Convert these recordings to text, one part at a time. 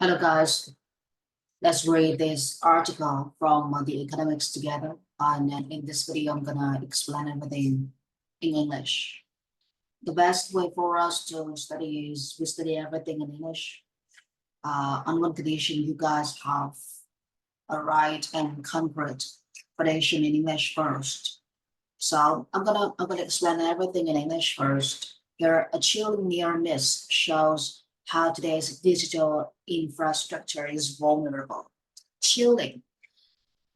Hello guys, let's read this article from the Economics together. And then in this video, I'm gonna explain everything in English. The best way for us to study is we study everything in English. On one condition, you guys have a right and concrete foundation in English first. So I'm gonna explain everything in English first. Here, a chilling near miss shows how today's digital infrastructure is vulnerable. Chilling.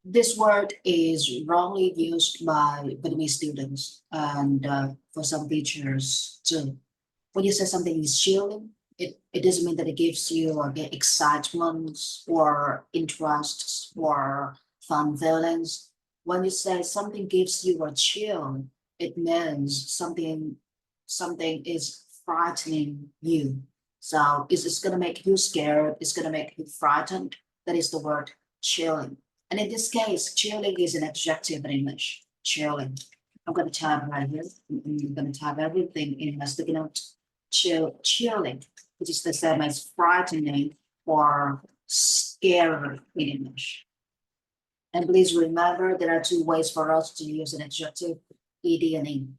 This word is wrongly used by many students and for some teachers too. When you say something is chilling, it doesn't mean that it gives you excitement or interests or fun feelings. When you say something gives you a chill, it means something is frightening you. So it's gonna make you scared, it's gonna make you frightened. That is the word chilling. And in this case, chilling is an adjective in English. Chilling. I'm gonna type right here. I'm gonna type everything in my sticky note. Chilling, which is the same as frightening or scary in English. And please remember there are two ways for us to use an adjective, ed and in.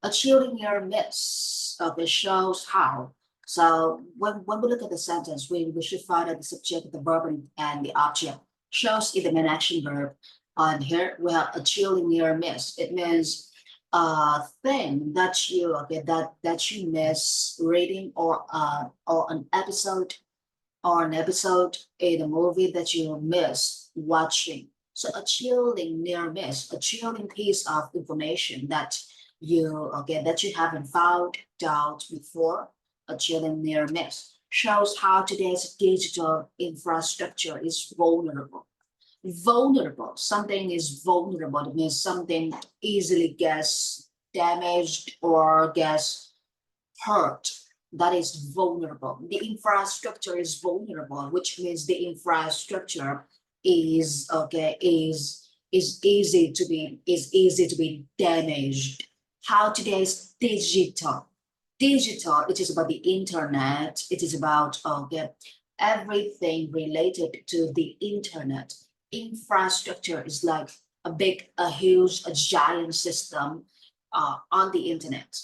A chilling near miss shows how. So when we look at the sentence, we should find out the subject, the verb, and the object. Shows is the main action verb. And here we have a chilling near miss. It means a thing that you that you miss reading or an episode in a movie that you miss watching. So a chilling near miss, a chilling piece of information that you haven't found out before. A chilling near miss shows how today's digital infrastructure is vulnerable. Vulnerable, something is vulnerable. It means something easily gets damaged or gets hurt. That is vulnerable. The infrastructure is vulnerable, which means the infrastructure is easy to be damaged. How today's digital, it is about the internet. It is about everything related to the internet. Infrastructure is like a huge, a giant system on the internet.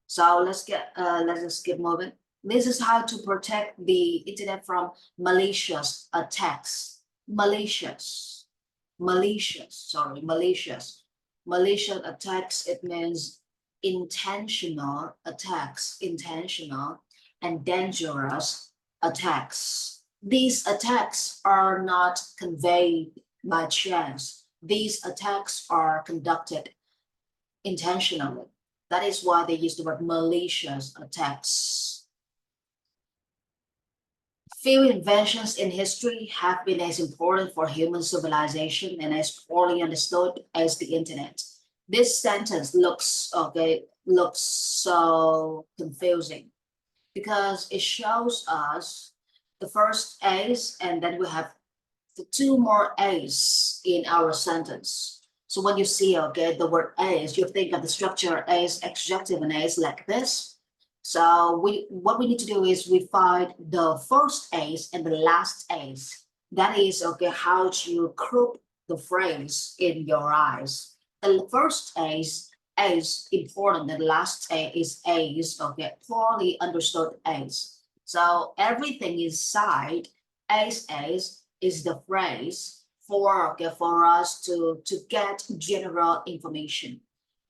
So let's just keep moving. This is how to protect the internet from malicious attacks. Malicious attacks. It means intentional attacks, intentional and dangerous attacks. These attacks are not conveyed by chance. These attacks are conducted intentionally. That is why they use the word malicious attacks. Few inventions in history have been as important for human civilization and as poorly understood as the internet. This sentence looks so confusing because it shows us the first A's and then we have the two more A's in our sentence. So when you see the word A's, you think of the structure A's, adjective, and A's like this. So what we need to do is we find the first A's and the last A's. That is how to group the phrase in your eyes. The first A's is important, and the last A is A's, poorly understood A's. So everything inside A's is the phrase for us to get general information.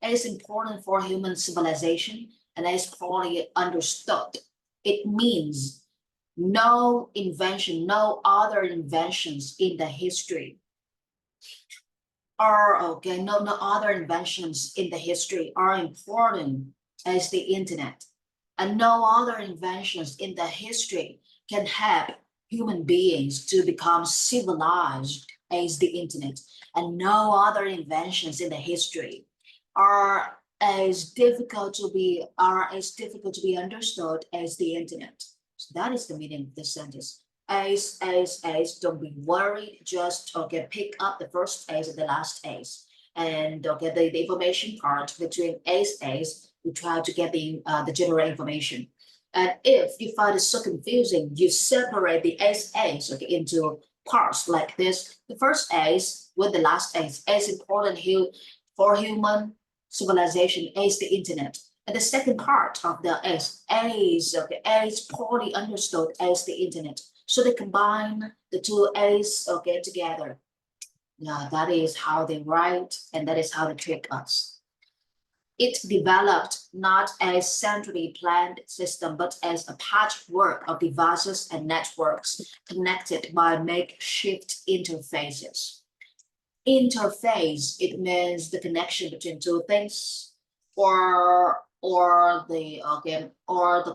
It is important for human civilization and is poorly understood. It means no other inventions in the history are no other inventions in the history are important as the internet. And no other inventions in the history can help human beings to become civilized as the internet. And no other inventions in the history are as difficult to be understood as the internet. So that is the meaning of this sentence. As, don't be worried, just pick up the first A's and the last A's. And the information part between A's, we try to get the general information. And if you find it so confusing, you separate the A's okay, into parts like this. The first A's with the last A's. A is important for human civilization. A is the internet. And the second part of the A's, okay, A is poorly understood as the internet. So they combine the two A's, okay, together. Yeah, that is how they write, and that is how they trick us. It developed not as centrally planned system, but as a patchwork of devices and networks connected by makeshift interfaces. Interface, it means the connection between two things, or the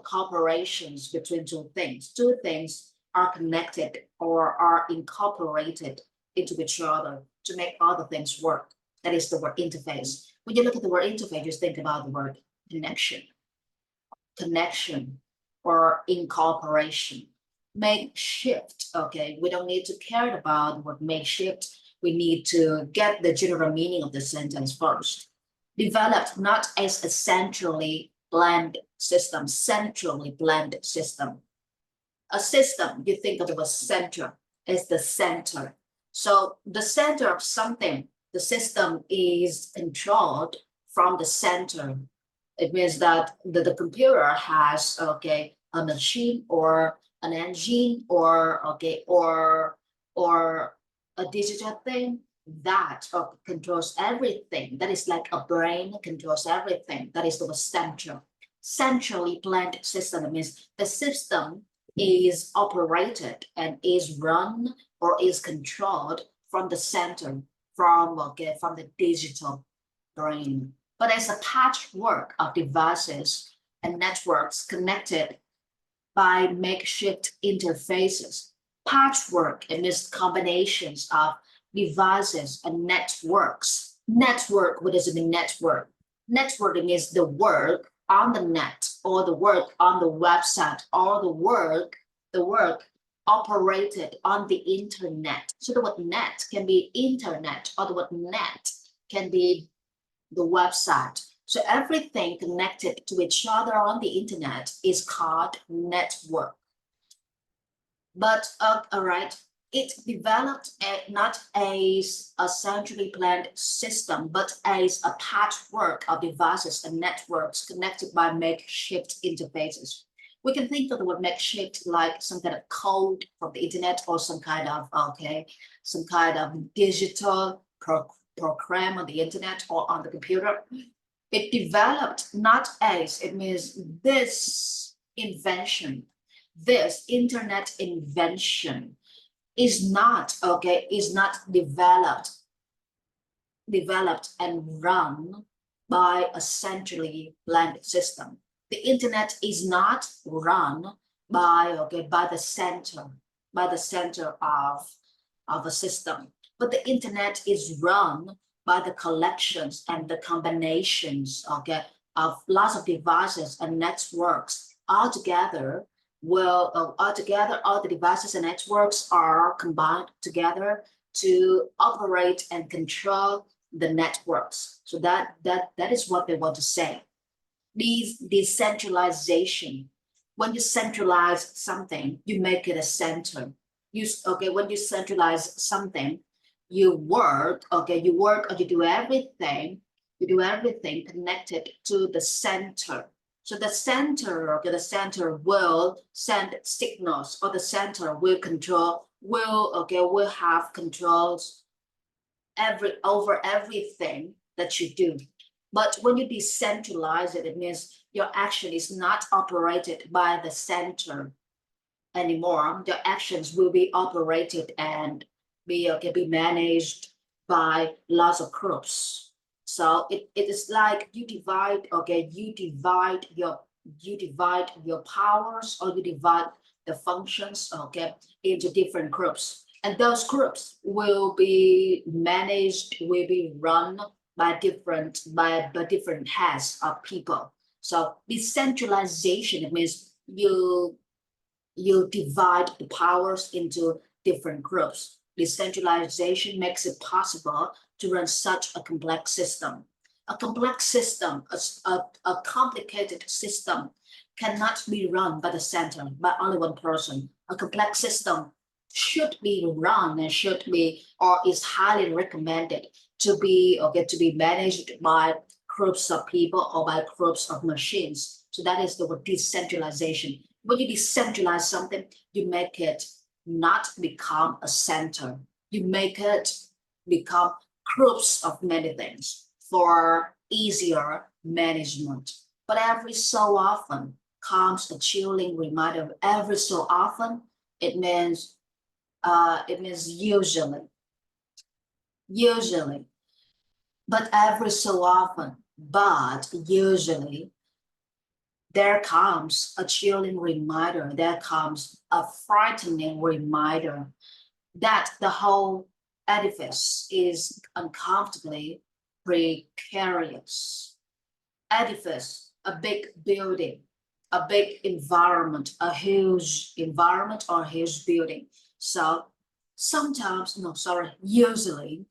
corporations between two things. Two things are connected or are incorporated into each other to make other things work. That is the word interface. When you look at the word interface, just think about the word connection, or incorporation. Makeshift, okay, we don't need to care about the word makeshift. We need to get the general meaning of the sentence first. Developed not as a centrally planned system, A system, you think of the word center as the center. So the center of something, the system is controlled from the center. It means that the computer has, okay, a machine or an engine or a digital thing that controls everything. That is like a brain controls everything. That is the center. Centrally planned system means the system is operated and is run or is controlled from the center, from the digital brain, but as a patchwork of devices and networks connected by makeshift interfaces. Patchwork, it means combinations of devices and networks. Network, what does it mean, network? Networking is the work on the net, or the work on the website, or the work operated on the internet. So the word net can be internet, or the word net can be the website. So everything connected to each other on the internet is called network. But all right, it developed not as a centrally planned system, but as a patchwork of devices and networks connected by makeshift interfaces. We can think of the word makeshift like some kind of code from the internet, or some kind of digital program on the internet or on the computer. It developed not as, it means this invention, this internet invention is not developed and run by a centrally planned system. The internet is not run by the center of a system, but the internet is run by the collections and the combinations of lots of devices and networks altogether. Altogether, all the devices and networks are combined together to operate and control the networks. So that is what they want to say. Decentralization. When you centralize something, you make it a center. When you centralize something, you work or you do everything connected to the center. So the center will send signals, or the center will have controls over everything that you do. But when you decentralize it, it means your action is not operated by the center anymore. Your actions will be operated and be managed by lots of groups. So it is like you divide your powers, or you divide the functions into different groups, and those groups will be managed, will be run by different heads of people. So decentralization, it means you divide the powers into different groups. Decentralization makes it possible to run such a complex system. A complex system, a complicated system cannot be run by the center, by only one person. A complex system should be run and should be, or is highly recommended to be managed by groups of people or by groups of machines. So that is the word decentralization. When you decentralize something, you make it not become a center. You make it become groups of many things for easier management. But every so often comes a chilling reminder. Every so often, it means usually, but every so often, but usually, there comes a chilling reminder, there comes a frightening reminder that the whole edifice is uncomfortably precarious. Edifice, a big building, a big environment, a huge environment or a huge building. So usually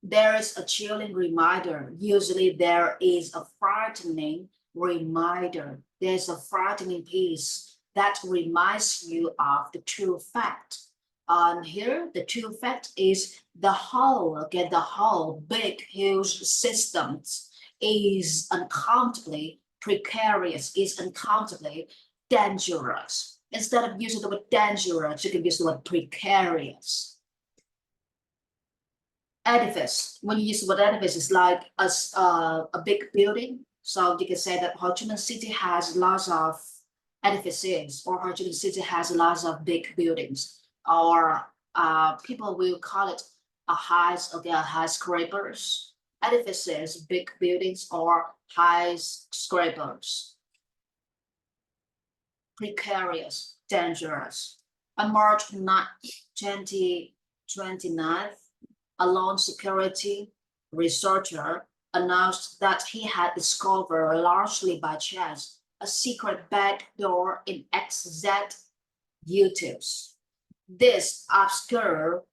there is a chilling reminder. Usually there is a frightening reminder. There's a frightening piece that reminds you of the true fact. Here, the true fact is the whole big, huge systems is uncomfortably precarious, is uncomfortably dangerous. Instead of using the word dangerous, you can use the word precarious. Edifice, when you use the word edifice, it's like a big building. So you can say that Ho Chi Minh City has lots of edifices, or Ho Chi Minh City has lots of big buildings, or people will call it high skyscrapers, edifices, big buildings, or high skyscrapers. Precarious, dangerous. On March 9, 2029, a lone security researcher announced that he had discovered, largely by chance, a secret backdoor in executives. This obscure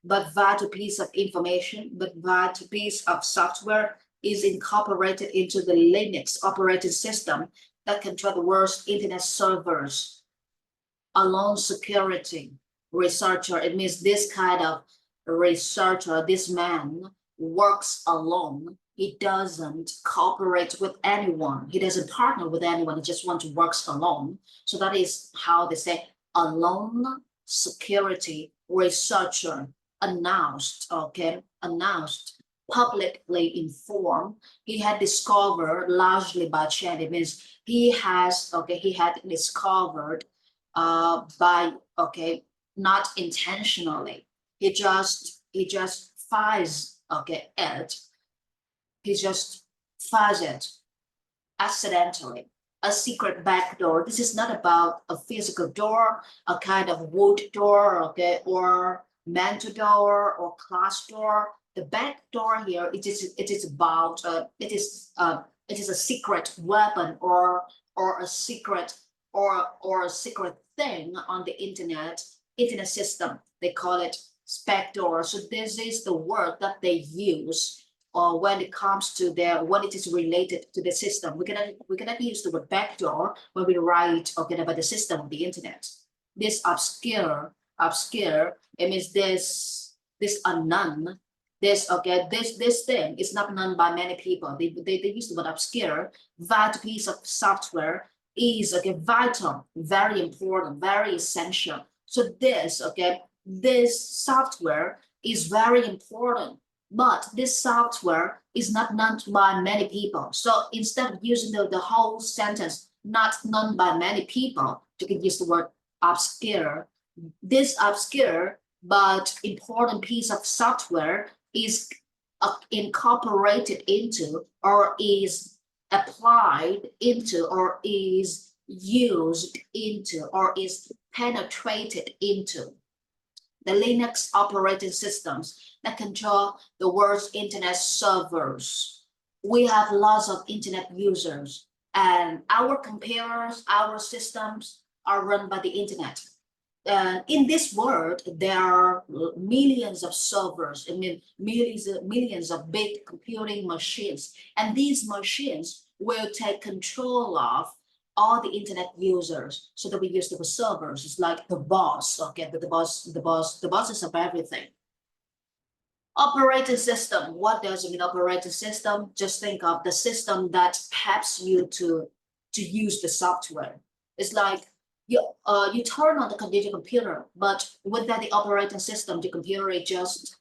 but vital piece of information, but vital piece of software is incorporated into the Linux operating system that controls the world's internet servers. A lone security researcher, it means this kind of researcher, this man works alone. He doesn't cooperate with anyone. He doesn't partner with anyone. He just wants to work alone. So that is how they say a lone security researcher announced, publicly informed he had discovered, largely by chance. It means he had discovered by not intentionally. He just finds it. He just finds it accidentally. A secret back door. This is not about a physical door, a kind of wood door, or mental door or class door. The back door here, it is a secret weapon or a secret thing on the internet system. They call it backdoor. So this is the word that they use when it comes to when it is related to the system. We cannot use the word backdoor when we write about the system of the internet. This obscure, it means this unknown. This thing is not known by many people. They use the word obscure. That piece of software is vital, very important, very essential. So this software is very important, but this software is not known by many people. So instead of using the whole sentence, not known by many people, you can use the word obscure. This obscure but important piece of software is incorporated into, or is applied into, or is used into, or is penetrated into the Linux operating systems that control the world's internet servers. We have lots of internet users, and our computers, our systems are run by the internet. In this world, there are millions of servers, millions of big computing machines, and these machines will take control of all the internet users. So that we use the servers. It's like the boss, okay, the boss is of everything. Operating system. What does it mean, operating system? Just think of the system that helps you to use the software. It's like you turn on the computer, but without the operating system, the computer is just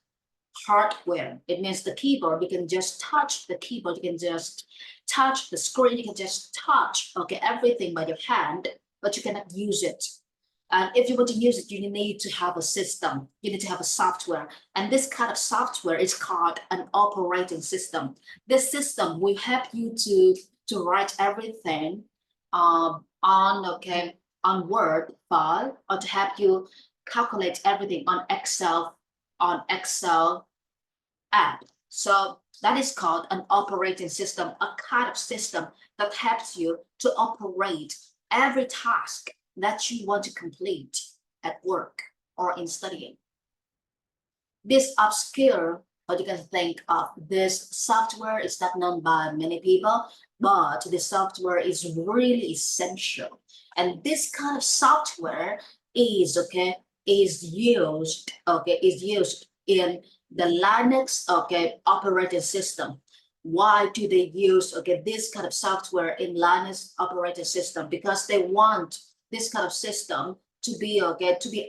hardware. It means the keyboard, you can just touch the keyboard, you can just touch the screen, you can just touch, okay, everything by your hand, but you cannot use it. And if you want to use it, you need to have a system, you need to have a software. And this kind of software is called an operating system. This system will help you to write everything on Word file, or to help you calculate everything on Excel app. So that is called an operating system, a kind of system that helps you to operate every task that you want to complete at work or in studying. This obscure, but you can think of this software is not known by many people, but the software is really essential. And this kind of software is used in the Linux operating system. Why do they use this kind of software in Linux operating system? Because they want this kind of system to be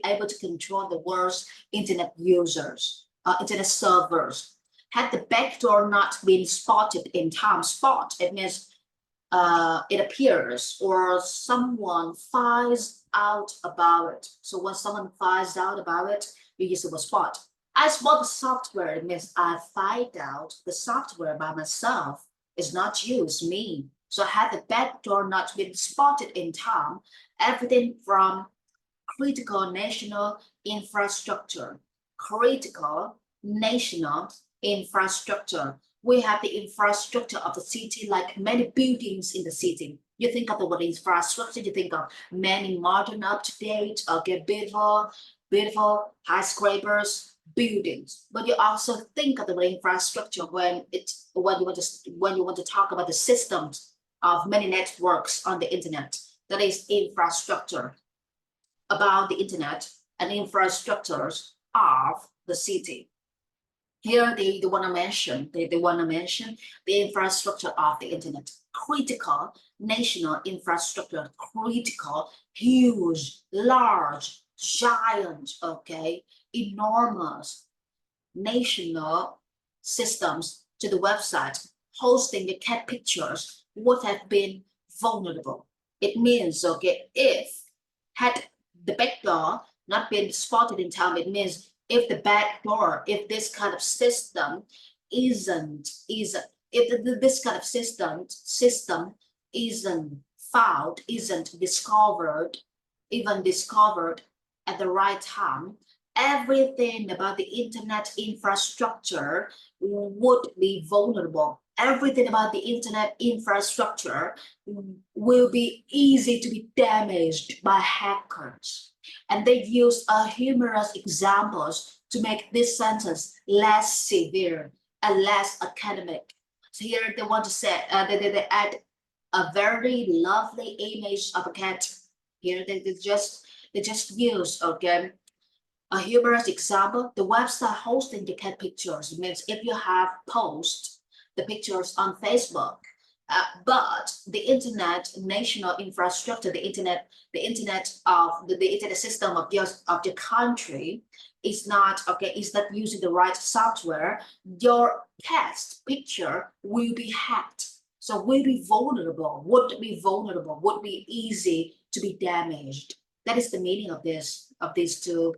able to control the world's internet users, internet servers. Had the backdoor not been spotted in time, it means it appears or someone finds out about it. So when someone finds out about it, you use the word spot. I spot the software, it means I find out the software by myself. It's not you, it's me. So had the backdoor not been spotted in time, everything from critical national infrastructure, we have the infrastructure of the city, like many buildings in the city. You think of the word infrastructure, you think of many modern, up-to-date, beautiful skyscrapers, buildings. But you also think of the word infrastructure when you want to talk about the systems of many networks on the internet. That is infrastructure about the internet and infrastructures of the city. Here they want to mention the infrastructure of the internet. Critical national infrastructure, critical, huge, large, giant, enormous national systems to the website hosting the cat pictures would have been vulnerable. It means, if had the backdoor not been spotted in time, it means if the backdoor, if this kind of system this kind of system isn't found, isn't discovered at the right time, everything about the internet infrastructure would be vulnerable. Everything about the internet infrastructure will be easy to be damaged by hackers. And they use humorous examples to make this sentence less severe and less academic. So here they want to say, they add a very lovely image of a cat. Here they just use, a humorous example. The website hosting the cat pictures means if you have post the pictures on Facebook, but the internet national infrastructure, the internet system of the country is not using the right software, your cat's picture will be hacked. So would be easy to be damaged. That is the meaning of these two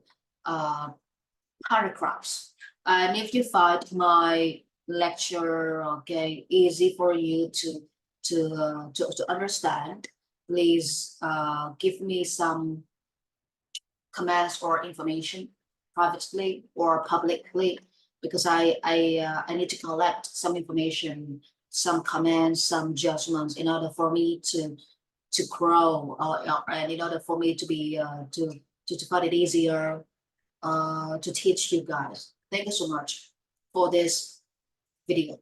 paragraphs. And if you find my lecture easy for you to understand, please give me some comments or information privately or publicly, because I need to collect some information, some comments, some judgments in order for me to grow, and in order for me to be to find it easier to teach you guys. Thank you so much for this video.